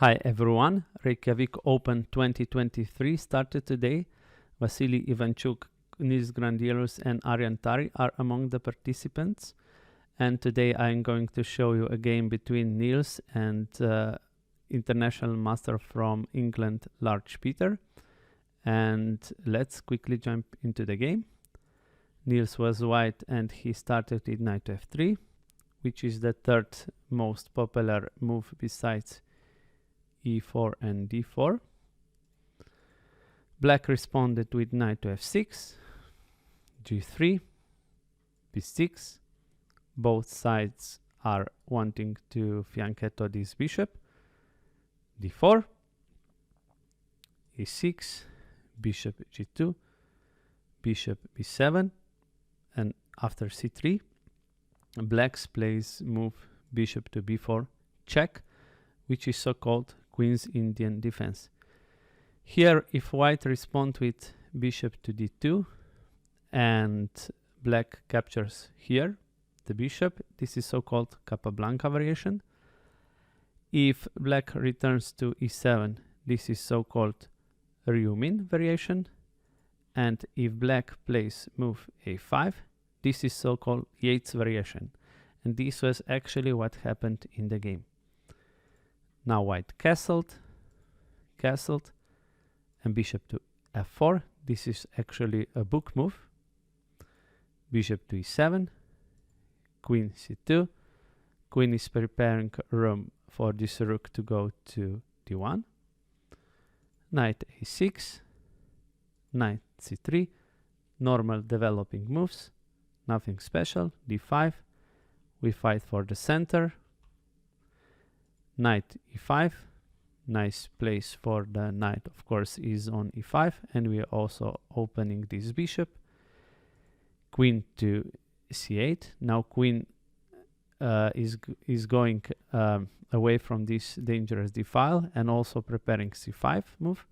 Hi everyone, Reykjavik Open 2023 started today. Vasily Ivanchuk, Nils Grandelius and Aryan Tari are among the participants. And today I'm going to show you a game between Nils and international master from England, Large Peter. And let's quickly jump into the game. Nils was white and he started with knight to f3, which is the third most popular move besides e4 and d4. Black responded with knight to f6, g3, b6. Both sides are wanting to fianchetto this bishop. d4, e6, bishop g2, bishop b7, and after c3, Black's plays move bishop to b4 check, which is so-called Queen's Indian defense. Here, if white respond with bishop to d2 and black captures here the bishop, this is so-called Capablanca variation. If black returns to e7, this is so-called Ryumin variation. And if black plays move a5, this is so-called Yates variation. And this was actually what happened in the game. Now white castled, and bishop to f4. This is actually a book move. Bishop to e7, queen c2. Queen is preparing room for this rook to go to d1. Knight a6, knight c3. Normal developing moves, nothing special. d5, we fight for the center. Knight e5, nice place for the knight, of course, is on e5, and we are also opening this bishop. Queen to c8. Now queen is going away from this dangerous d-file and also preparing c5 move.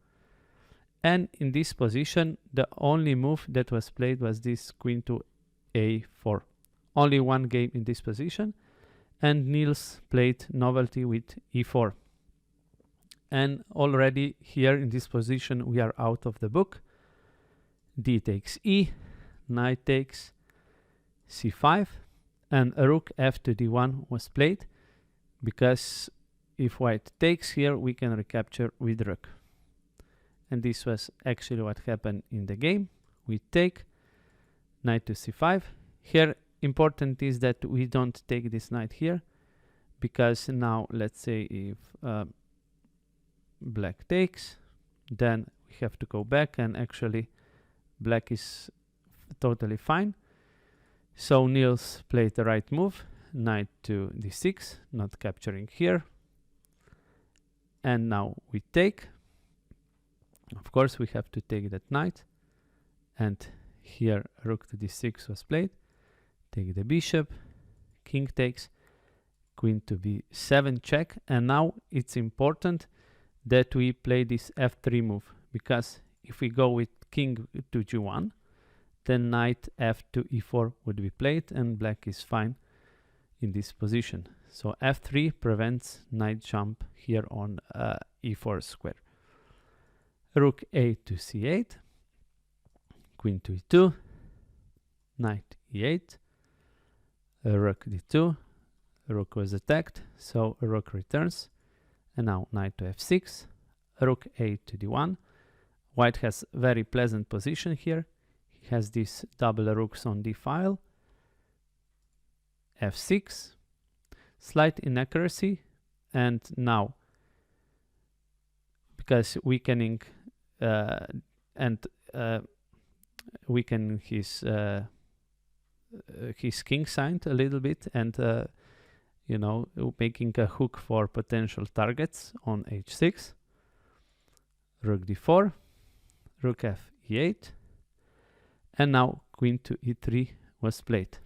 And in this position, the only move that was played was this queen to a4. Only one game in this position. And Nils played Novelty with e4. And already here in this position we are out of the book. D takes e, knight takes c5, and a rook f to d1 was played, because if white takes here we can recapture with rook. And this was actually what happened in the game. We take knight to c5. Here important is that we don't take this knight here, because now let's say if black takes, then we have to go back, and actually black is totally fine. So Nils played the right move, knight to d6, not capturing here. And now we take. Of course we have to take that knight, and here rook to d6 was played. Take the bishop, king takes, queen to b7 check. And now it's important that we play this f3 move, because if we go with king to g1, then knight f to e4 would be played, and black is fine in this position. So f3 prevents knight jump here on e4 square. Rook a to c8, queen to e2, knight e8, rook d2, rook was attacked, so rook returns, and now knight to f6, rook a to d1. White has very pleasant position here. He has these double rooks on d-file, f6, slight inaccuracy, and now because weakening weaken his king side a little bit, and you know, making a hook for potential targets on h6. Rook d4, rook f e8, and now queen to e3 was played.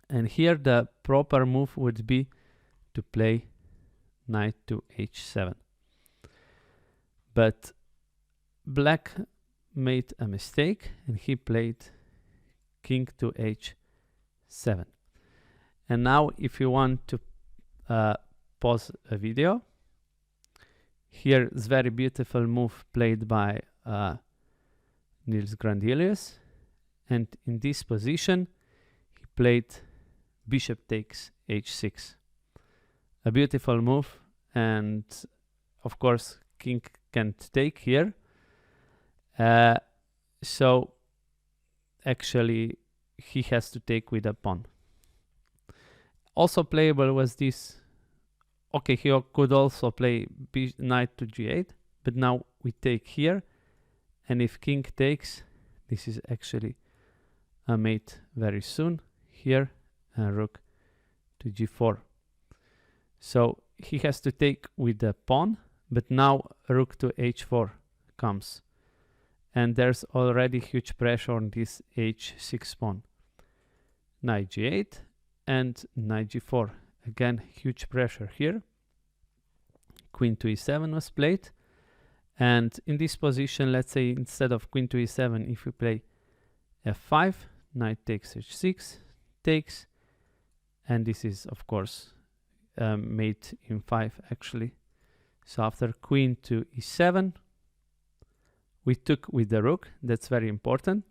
And here the proper move would be to play knight to h7. But black made a mistake, and he played king to h7. And now if you want to pause a video Here is very beautiful move played by Nils Grandelius, and in this position he played bishop takes h6. A beautiful move, and of course king can't take here. So actually he has to take with a pawn. Also playable was this. Okay, he could also play knight to g8, but now we take here, and if king takes, this is actually a mate very soon here, and rook to g4. So he has to take with the pawn, but now rook to h4 comes, and there's already huge pressure on this h6 pawn. Knight g8 and knight g4. Again, huge pressure here. Queen to e7 was played, and in this position, let's say instead of queen to e7, if we play f5, knight takes h6, takes, and this is of course mate in 5 actually. So after queen to e7, we took with the rook. That's very important,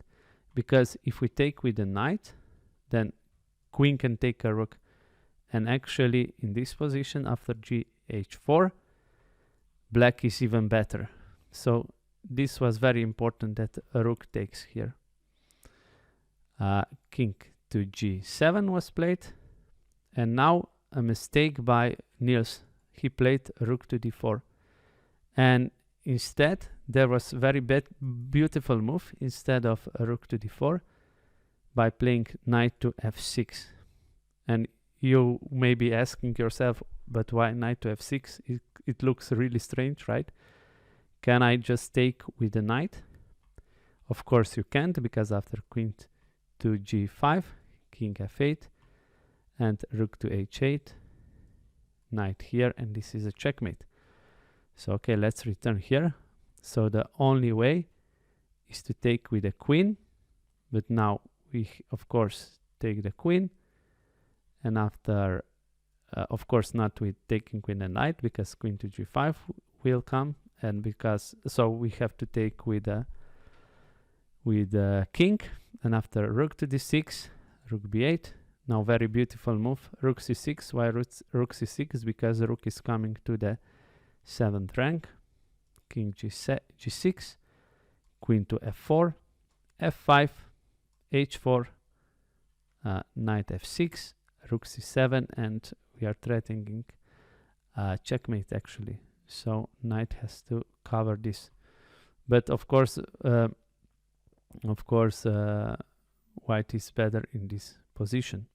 because if we take with the knight, then queen can take a rook, and actually in this position after gh4, black is even better. So this was very important that a rook takes here. King to g7 was played, and now a mistake by Nils. He played rook to d4, and instead there was very beautiful move instead of a rook to d4 by playing knight to f6. And you may be asking yourself, but why knight to f6? It looks really strange, right? Can I just take with the knight? Of course you can't, because after queen to g5, king f8, and rook to h8, knight here, and this is a checkmate. So okay, let's return here. So the only way is to take with the queen, but now we of course take the queen, and after of course not with taking with the knight, because queen to g5 will come, and because so we have to take with the king, and after rook to d6, rook b8. Now very beautiful move, rook c6. Why rook c6? Because the rook is coming to the 7th rank. King g6, queen to f4, f5, h4, knight f6, rook c7, and we are threatening checkmate actually. So knight has to cover this, but of course white is better in this position.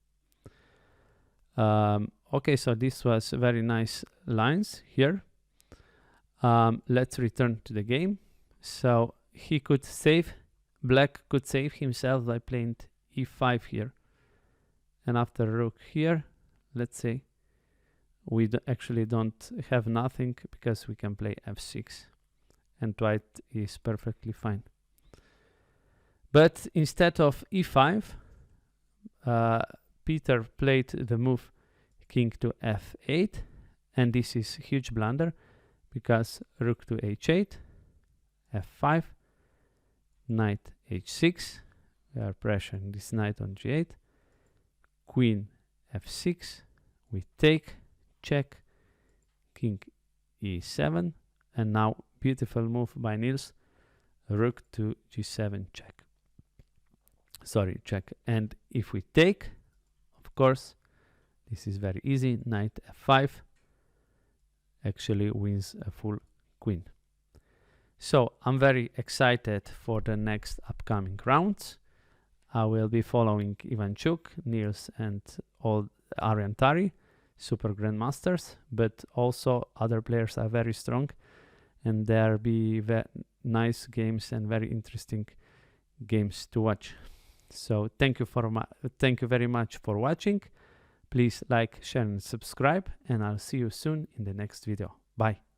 Okay, so this was very nice lines here. Let's return to the game. So he could save, black could save himself by playing e5 here, and after rook here, let's say we actually don't have nothing, because we can play f6, and white is perfectly fine. But instead of e5, Peter played the move king to f8, and this is huge blunder, because rook to h8, f5, knight h6, we are pressuring this knight on g8, queen f6, we take, check, king e7, and now beautiful move by Nils, rook to g7 check. Sorry, check. And if we take, of course, this is very easy, knight f5 actually wins a full queen. So I'm very excited for the next upcoming rounds. I will be following Ivanchuk, Nils, and all Ariantari, super grandmasters, but also other players are very strong, and there be nice games and very interesting games to watch. So thank you very much for watching. Please like, share, and subscribe, and I'll see you soon in the next video. Bye.